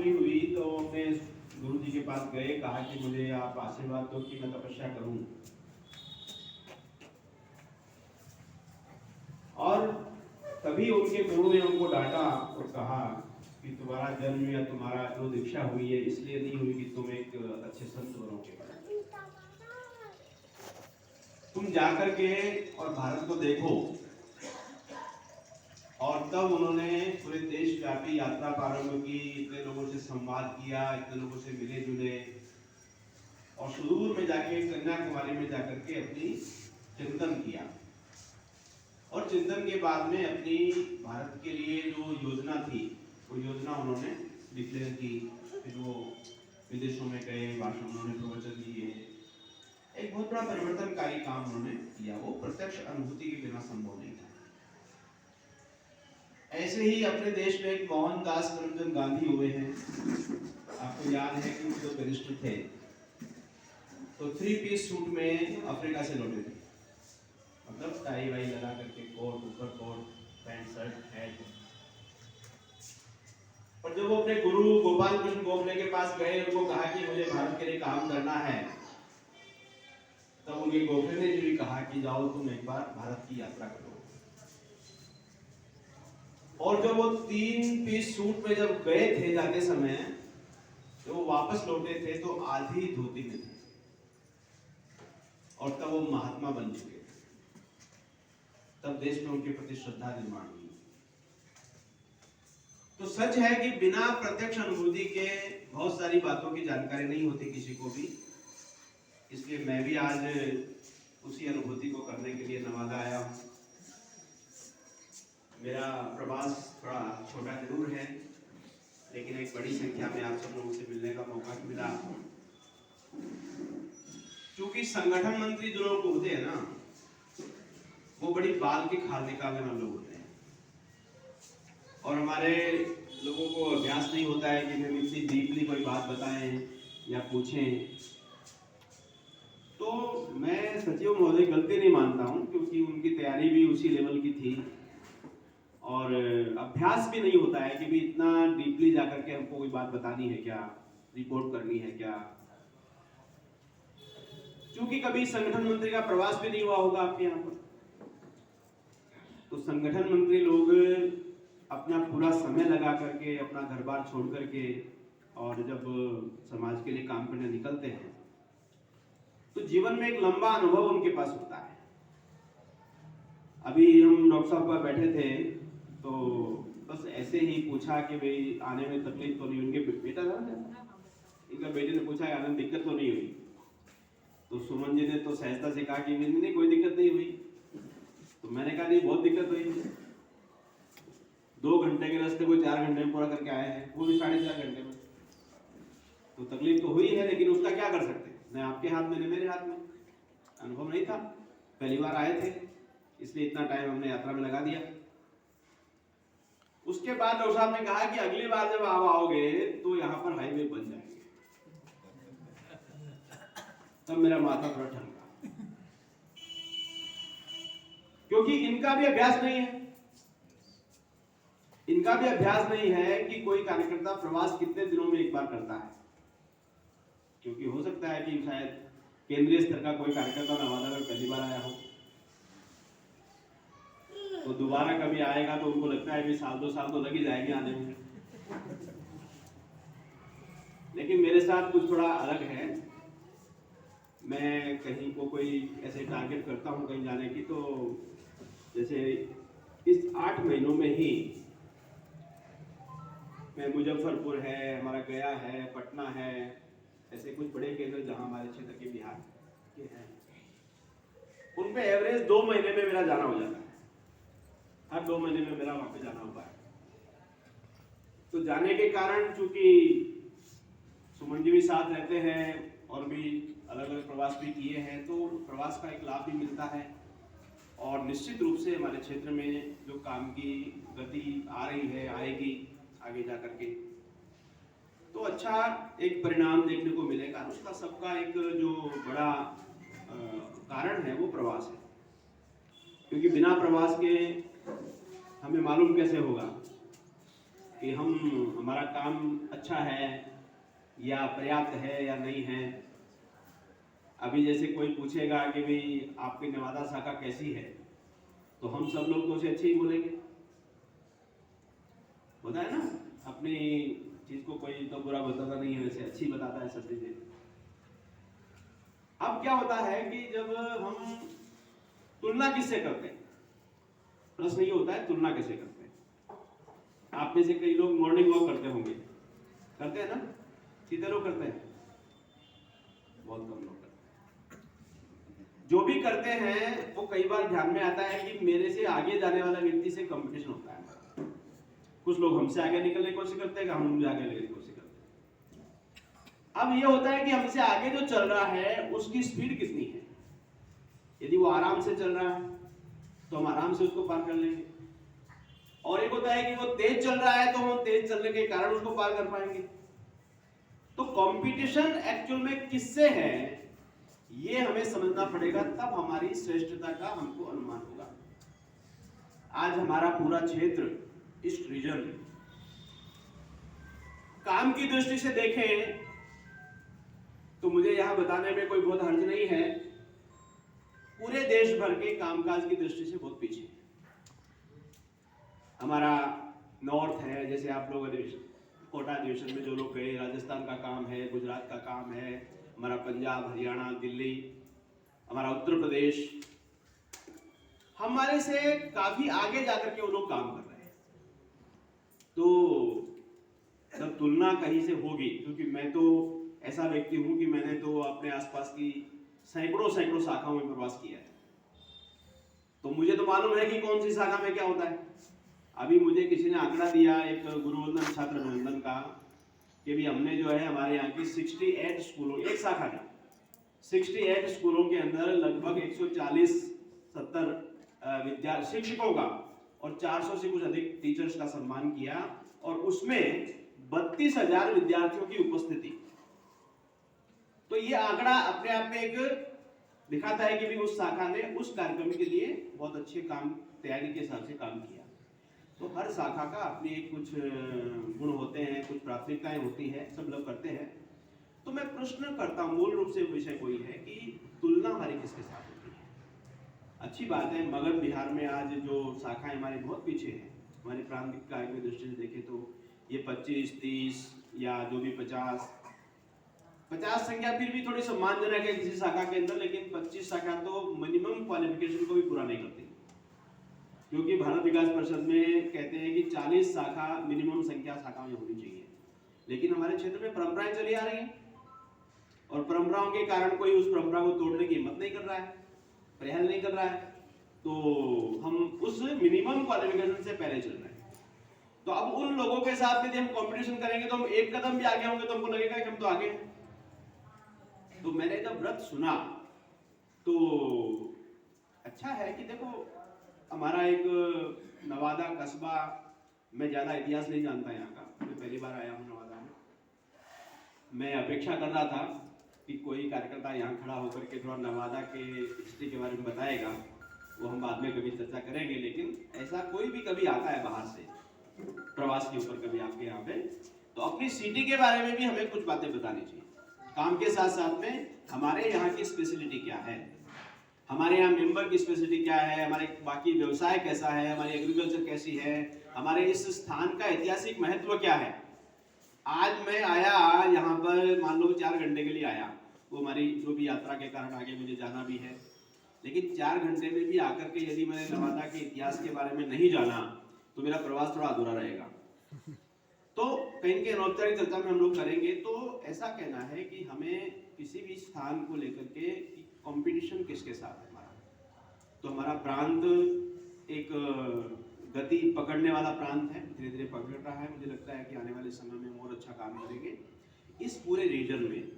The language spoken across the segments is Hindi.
पूरी हुई तो अपने गुरु जी के पास गए, कहा कि मुझे आप आशीर्वाद दो कि मैं तपस्या करूं। और तभी उनके गुरु ने उनको डांटा और कहा कि तुम्हारा जन्म या तुम्हारा जो दीक्षा हुई है इसलिए नहीं हुई कि तुम एक अच्छे संत बनोगे। तुम जाकर के और भारत को देखो। और तब उन्होंने पूरे देशव्यापी यात्रा प्रारंभ की, इतने लोगों से संवाद किया, इतने लोगों से मिले जुले और सुदूर में जाके कन्याकुमारी में जाकर के अपनी चिंतन किया। और चिंतन के बाद में अपनी भारत के लिए जो योजना थी वो योजना उन्होंने डिक्लेयर की। फिर वो विदेशों में गए, भाषण उन्होंने प्रवचन दिए, एक बहुत बड़ा परिवर्तनकारी काम उन्होंने किया। वो प्रत्यक्ष अनुभूति के बिना संभव नहीं था। ऐसे ही अपने देश में एक मोहनदास करमचंद गांधी हुए हैं। आपको याद है कि जो बैरिस्टर थे तो 3 पीस सूट में अफ्रीका से लौटे थे, मतलब टाई वाई लगा करके, कोट ऊपर कोट, पैंट शर्ट हैट। और जब वो अपने गुरु गोपाल कृष्ण गोखले के पास गए, उनको कहा कि मुझे भारत के लिए काम करना है, तब उनके गोखले ने भी कहा कि जाओ तुम एक बार भारत की यात्रा करो। और जब वो 3 पीस सूट में जब गए थे, जाते समय जब वो वापस लौटे थे तो आधी धोती में थे और तब वो महात्मा बन चुके थे। तब देश में उनके प्रति श्रद्धा निर्माण हुई। तो सच है कि बिना प्रत्यक्ष अनुभूति के बहुत सारी बातों की जानकारी नहीं होती किसी को भी। इसलिए मैं भी आज उसी अनुभूति को करने के लिए नवादा आया हूँ। मेरा प्रवास थोड़ा छोटा जरूर है, लेकिन एक बड़ी संख्या में आप सब लोगों से मिलने का मौका मिला। क्योंकि संगठन मंत्री जो लोग होते हैं ना, वो बड़ी बाल की खाल निकालने वाले लोग होते हैं। और हमारे लोगों को अभ्यास नहीं होता है कि हम इतनी डीपली कोई बात बताएं या पूछें। तो मैं सचिव महोदय गलती नहीं मानता हूँ, क्योंकि उनकी तैयारी भी उसी लेवल की थी और अभ्यास भी नहीं होता है कि भी इतना डीपली जाकर के हमको कोई बात बतानी है क्या, रिपोर्ट करनी है क्या। क्योंकि कभी संगठन मंत्री का प्रवास भी नहीं हुआ होगा आपके यहाँ पर, तो संगठन मंत्री लोग अपना पूरा समय लगा करके, अपना घर बार छोड़ करके और जब समाज के लिए काम करने निकलते हैं तो जीवन में एक लंबा अनुभव उनके पास होता है। अभी हम डॉक्टर साहब पर बैठे थे तो बस ऐसे ही पूछा कि भाई आने में तकलीफ तो नहीं। उनके बेटा था ना, इनका बेटे ने पूछा आने में दिक्कत तो नहीं हुई। तो सुमन जी ने तो सहजता से कहा कि नहीं कोई दिक्कत नहीं हुई। तो मैंने कहा नहीं बहुत दिक्कत हुई। 2 घंटे के रास्ते को 4 घंटे में पूरा करके आए हैं, वो भी 4.5 घंटे में। तो तकलीफ तो हुई है, लेकिन उसका क्या कर सकते हैं, न आपके हाथ में न मेरे हाथ में। अनुभव नहीं था, पहली बार आए थे, इसलिए इतना टाइम हमने यात्रा में लगा दिया। उसके बाद डॉक्टर साहब ने कहा कि अगली बार जब आप आओगे तो यहाँ पर हाईवे बन जाएंगे। तब मेरा माथा थोड़ा ठंडा, क्योंकि इनका भी अभ्यास नहीं है। इनका भी अभ्यास नहीं है कि कोई कार्यकर्ता प्रवास कितने दिनों में एक बार करता है। क्योंकि हो सकता है कि शायद केंद्रीय स्तर का कोई कार्यकर्ता नवादा में पहली बार आया हो, तो दोबारा कभी आएगा तो उनको लगता है कि 1-2 साल तो लग ही जाएंगे आने में। लेकिन मेरे साथ कुछ थोड़ा अलग है। मैं कहीं को कोई ऐसे टारगेट करता हूँ कहीं जाने की, तो जैसे इस 8 महीनों में ही मैं मुजफ्फरपुर है, हमारा गया है, पटना है, ऐसे कुछ बड़े केंद्र जहाँ हमारे क्षेत्र के बिहार के हैं, उन पे एवरेज 2 महीने में मेरा जाना हो जाता है। हर 2 महीने में मेरा वहां पे जाना होता है। तो जाने के कारण चूंकि सुमन जी भी साथ रहते हैं और भी अलग अलग प्रवास भी किए हैं, तो प्रवास का एक लाभ भी मिलता है। और निश्चित रूप से हमारे क्षेत्र में जो काम की गति आ रही है, आएगी आगे जा करके, तो अच्छा एक परिणाम देखने को मिलेगा। उसका सबका एक जो बड़ा कारण है वो प्रवास है। क्योंकि बिना प्रवास के हमें मालूम कैसे होगा कि हमारा काम अच्छा है या पर्याप्त है या नहीं है। अभी जैसे कोई पूछेगा कि भाई आपकी नवादा शाखा कैसी है, तो हम सब लोग तो उसे अच्छे ही बोलेंगे। होता है ना, अपनी चीज को कोई तो बुरा बताता नहीं है, वैसे अच्छी बताता है सब चीजें। अब क्या होता है कि जब हम तुलना किससे करते हैं, प्रश्न ये होता है तुलना कैसे करते हैं। आप में से कई लोग मॉर्निंग वॉक करते होंगे, करते हैं ना? कितने लोग करते हैं? बहुत कम लोग करते हैं। जो भी करते हैं वो कई बार ध्यान में आता है कि मेरे से आगे जाने वाला व्यक्ति से कंपटीशन होता है। कुछ लोग हमसे आगे निकलने की कोशिश करते हैं, हम उनसे आगे निकलने की कोशिश करते हैं। अब ये होता है कि हमसे आगे जो चल रहा है उसकी स्पीड कितनी है। यदि वो आराम से चल रहा है तो हम आराम से उसको पार कर लेंगे, और एक होता है कि वो तेज चल रहा है तो हम तेज चलने के कारण उसको पार कर पाएंगे। तो कंपटीशन एक्चुअल में किससे है ये हमें समझना पड़ेगा, तब हमारी श्रेष्ठता का हमको अनुमान होगा। आज हमारा पूरा क्षेत्र, ईस्ट रीजन, काम की दृष्टि से देखें तो मुझे यहां बताने में कोई बहुत हर्ज नहीं है, पूरे देश भर के कामकाज की दृष्टि से बहुत पीछे है। हमारा नॉर्थ है, जैसे आप लोग कोटा डिवीजन में जो लोग गए, राजस्थान का काम है, गुजरात का काम है, हमारा पंजाब, हरियाणा, दिल्ली, हमारा उत्तर प्रदेश, हमारे से काफी आगे जाकर के वो लोग काम कर रहे हैं। तो जब तुलना कहीं से होगी, क्योंकि मैं तो ऐसा व्यक्ति हूं कि मैंने तो अपने आसपास की सैकड़ों शाखाओं में प्रवास किया है, तो मुझे तो मालूम है कि कौन सी शाखा में क्या होता है। अभी मुझे किसी ने आंकड़ा दिया एक गुरुवंदन छात्र अभिनंदन का, कि भी हमने जो है हमारे यहाँ की 68 स्कूलों, एक शाखा में 68 स्कूलों के अंदर लगभग 140-70 शिक्षकों का और 400 से कुछ अधिक टीचर्स का सम्मान किया, और उसमें 32,000 विद्यार्थियों की उपस्थिति। तो ये आंकड़ा अपने आप में एक दिखाता है कि भी उस शाखा ने उस कार्यक्रम के लिए बहुत अच्छे काम, तैयारी के हिसाब से काम किया। तो हर शाखा का अपने कुछ गुण होते हैं, कुछ प्राथमिकताएं होती हैं, सब लोग करते हैं। तो मैं प्रश्न करता हूं, मूल रूप से विषय कोई है कि तुलना हमारी किसके साथ होती है। अच्छी बात है, मगध बिहार में आज जो शाखाएं हमारे बहुत पीछे हैं, हमारे प्रांतिक कार्य की दृष्टि से देखें तो ये 25, 30 या जो भी 50 संख्या फिर भी थोड़ी सम्मानजनक है किसी शाखा के अंदर, लेकिन 25 शाखा तो मिनिमम क्वालिफिकेशन को भी पूरा नहीं करती, क्योंकि भारत विकास परिषद में कहते हैं कि 40 शाखा मिनिमम संख्या शाखा में होनी चाहिए। लेकिन हमारे क्षेत्र में परंपराएं चली आ रही हैं, और परंपराओं के कारण कोई उस परंपरा को तोड़ने की हिम्मत नहीं कर रहा है, प्रयास नहीं कर रहा है, तो हम उस मिनिमम क्वालिफिकेशन से पहले चल रहे हैं। तो अब उन लोगों के साथ यदि हम कंपटीशन करेंगे तो हम एक कदम भी आगे होंगे तो हमको लगेगा कि हम तो आगे हैं। तो मैंने जब व्रत सुना तो अच्छा है कि देखो, हमारा एक नवादा कस्बा, मैं ज़्यादा इतिहास नहीं जानता यहाँ का, मैं पहली बार आया हूँ नवादा में। मैं अपेक्षा कर रहा था कि कोई कार्यकर्ता यहाँ खड़ा होकर के थोड़ा नवादा के हिस्ट्री के बारे में बताएगा, वो हम बाद में कभी चर्चा करेंगे। लेकिन ऐसा कोई भी कभी आता है बाहर से प्रवास के ऊपर कभी आपके यहाँ पे, तो अपनी सिटी के बारे में भी हमें कुछ बातें बतानी चाहिए। काम के साथ साथ में हमारे यहाँ की स्पेशलिटी क्या है, हमारे यहाँ मेंबर की स्पेशलिटी क्या है, हमारे बाकी व्यवसाय कैसा है, हमारी एग्रीकल्चर कैसी है, हमारे इस स्थान का ऐतिहासिक महत्व क्या है। आज मैं आया यहाँ पर, मान लो 4 घंटे के लिए आया, वो हमारी जो भी यात्रा के कारण आगे मुझे जाना भी है, लेकिन 4 घंटे में भी आकर के यदि मैंने नवादा के इतिहास के बारे में नहीं जाना तो मेरा प्रवास थोड़ा अधूरा रहेगा। तो कहीं के अनौपचारिक चर्चा में हम लोग करेंगे। तो ऐसा कहना है कि हमें किसी भी स्थान को लेकर के कंपटीशन किसके साथ है हमारा, तो हमारा प्रांत एक गति पकड़ने वाला प्रांत है, धीरे धीरे पकड़ रहा है। मुझे लगता है कि आने वाले समय में और अच्छा काम करेंगे। इस पूरे रीजन में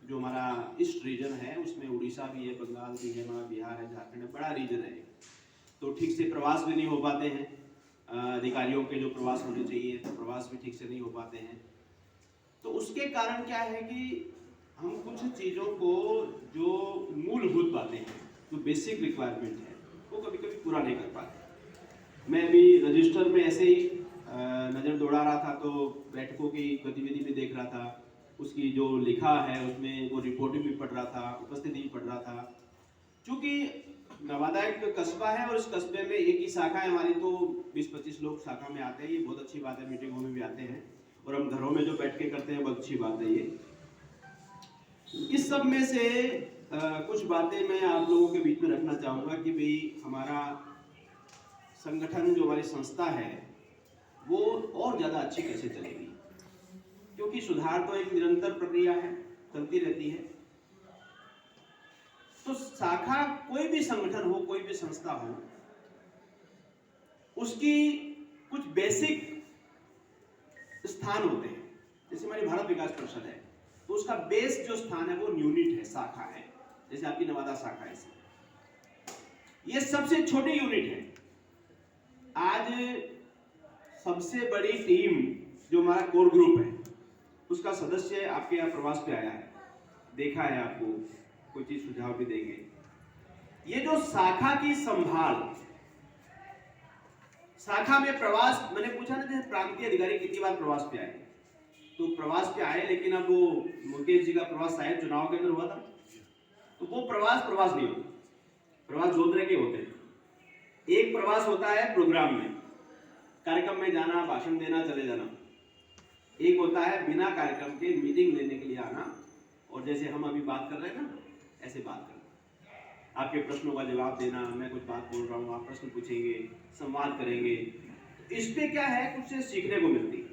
जो हमारा ईस्ट रीजन है उसमें उड़ीसा भी है, बंगाल भी है, हमारा बिहार है, झारखंड है, बड़ा रीजन है। तो ठीक से प्रवास भी नहीं हो पाते हैं, अधिकारियों के जो प्रवास होने चाहिए तो प्रवास भी ठीक से नहीं हो पाते हैं। तो उसके कारण क्या है कि हम कुछ चीज़ों को जो मूलभूत बातें हैं, जो बेसिक रिक्वायरमेंट है, वो कभी कभी पूरा नहीं कर पाते। मैं अभी रजिस्टर में ऐसे ही नज़र दौड़ा रहा था, तो बैठकों की गतिविधि भी देख रहा था, उसकी जो लिखा है उसमें वो रिपोर्टिंग भी पढ़ रहा था, उपस्थिति भी पढ़ रहा था। चूँकि नवादा एक कस्बा है और इस कस्बे में एक ही शाखा है हमारी, तो 20-25 लोग शाखा में आते हैं, ये बहुत अच्छी बात है। मीटिंगों में भी आते हैं और हम घरों में जो बैठ के करते हैं बहुत अच्छी बात है ये। इस सब में से कुछ बातें मैं आप लोगों के बीच में रखना चाहूँगा कि भाई हमारा संगठन, जो हमारी संस्था है, वो और ज़्यादा अच्छी कैसे चलेगी, क्योंकि सुधार तो एक निरंतर प्रक्रिया है, चलती रहती है। तो शाखा, कोई भी संगठन हो, कोई भी संस्था हो, उसकी कुछ बेसिक स्थान होते हैं। जैसे हमारी भारत विकास परिषद है, तो उसका बेस जो स्थान है वो यूनिट है, शाखा है। जैसे आपकी नवादा शाखा है, ये सबसे छोटी यूनिट है। आज सबसे बड़ी टीम जो हमारा कोर ग्रुप है, उसका सदस्य आपके यहाँ प्रवास पे आया है, देखा है आपको, कोई चीज सुझाव भी देंगे। ये जो शाखा की संभाल, शाखा में प्रवास, मैंने पूछा ना जैसे प्रांतीय अधिकारी कितनी बार प्रवास पे आए, तो प्रवास पे आए, लेकिन अब वो मुकेश जी का प्रवास शायद चुनाव के अंदर हुआ था, तो वो प्रवास नहीं होता। प्रवास दो तरह के होते हैं। एक प्रवास होता है प्रोग्राम में, कार्यक्रम में जाना, भाषण देना, चले जाना। एक होता है बिना कार्यक्रम के मीटिंग लेने के लिए आना, और जैसे हम अभी बात कर रहे हैं ना, ऐसे बात करना, आपके प्रश्नों का जवाब देना, मैं कुछ बात बोल रहा हूँ, आप प्रश्न पूछेंगे, संवाद करेंगे। इस पे क्या है, कुछ से सीखने को मिलती है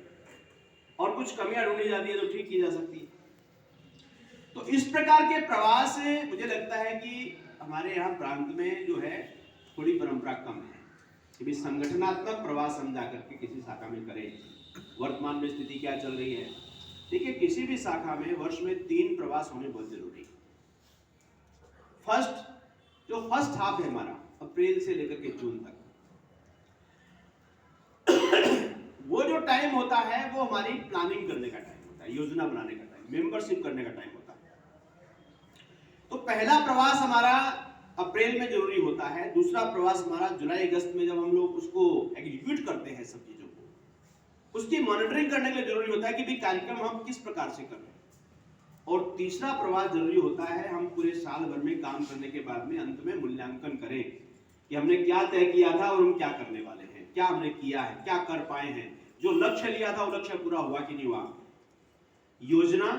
और कुछ कमियां ढूंढी जाती है तो ठीक की जा सकती है। तो इस प्रकार के प्रवास मुझे लगता है कि हमारे यहाँ प्रांत में जो है थोड़ी परंपरा कम है कि भी संगठनात्मक प्रवास हम जा करके किसी शाखा में करें। वर्तमान में स्थिति क्या चल रही है, देखिए किसी भी शाखा में वर्ष में 3 प्रवास होने बहुत जरूरी है। फर्स्ट हाफ है हमारा, अप्रैल से लेकर के जून तक, वो जो टाइम होता है वो हमारी प्लानिंग करने का टाइम होता है, योजना बनाने का टाइम, मेंबरशिप करने का टाइम होता है। तो पहला प्रवास हमारा अप्रैल में जरूरी होता है, दूसरा प्रवास हमारा जुलाई अगस्त में, जब हम लोग उसको एग्जीक्यूट करते हैं सब चीजों को, उसकी मॉनिटरिंग करने के लिए जरूरी होता है कि भी कार्यक्रम हम किस प्रकार से कर रहे हैं। और तीसरा प्रवास जरूरी होता है, हम पूरे साल भर में काम करने के बाद में अंत में मूल्यांकन करें कि हमने क्या तय किया था और हम क्या करने वाले हैं, क्या हमने किया है, क्या कर पाए हैं, जो लक्ष्य लिया था वो लक्ष्य पूरा हुआ कि नहीं हुआ। योजना,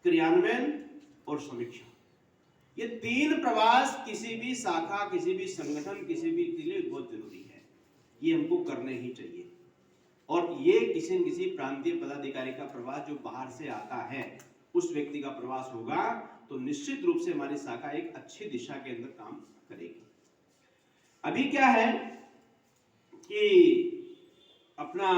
क्रियान्वयन और समीक्षा, ये 3 प्रवास किसी भी शाखा, किसी भी संगठन, किसी भी के लिए बहुत जरूरी है, ये हमको करने ही चाहिए। और ये किसी न किसी प्रांतीय पदाधिकारी का प्रवास जो बाहर से आता है, उस व्यक्ति का प्रवास होगा, तो निश्चित रूप से हमारी शाखा एक अच्छी दिशा के अंदर काम करेगी। अभी क्या है कि अपना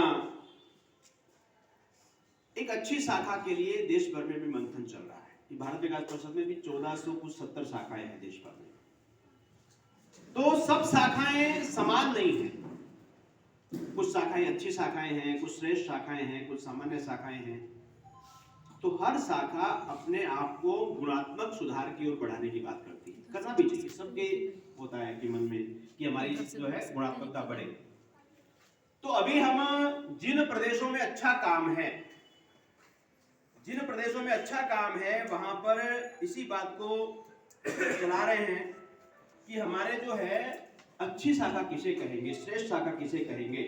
एक अच्छी शाखा के लिए देश भर में भी मंथन चल रहा है कि भारत विकास परिषद में भी 1470 शाखाएं हैं देश भर में। तो सब शाखाएं समान नहीं है, कुछ शाखाएं अच्छी शाखाएं हैं, कुछ श्रेष्ठ शाखाएं हैं, कुछ सामान्य शाखाएं हैं। तो हर शाखा अपने आप को गुणात्मक सुधार की ओर बढ़ाने की बात करती है, करना भी चाहिए, सबके होता है कि मन में कि हमारी जो है गुणात्मकता बढ़े। तो अभी हम जिन प्रदेशों में अच्छा काम है, वहां पर इसी बात को चला रहे हैं कि हमारे जो है अच्छी शाखा किसे कहेंगे, श्रेष्ठ शाखा किसे कहेंगे।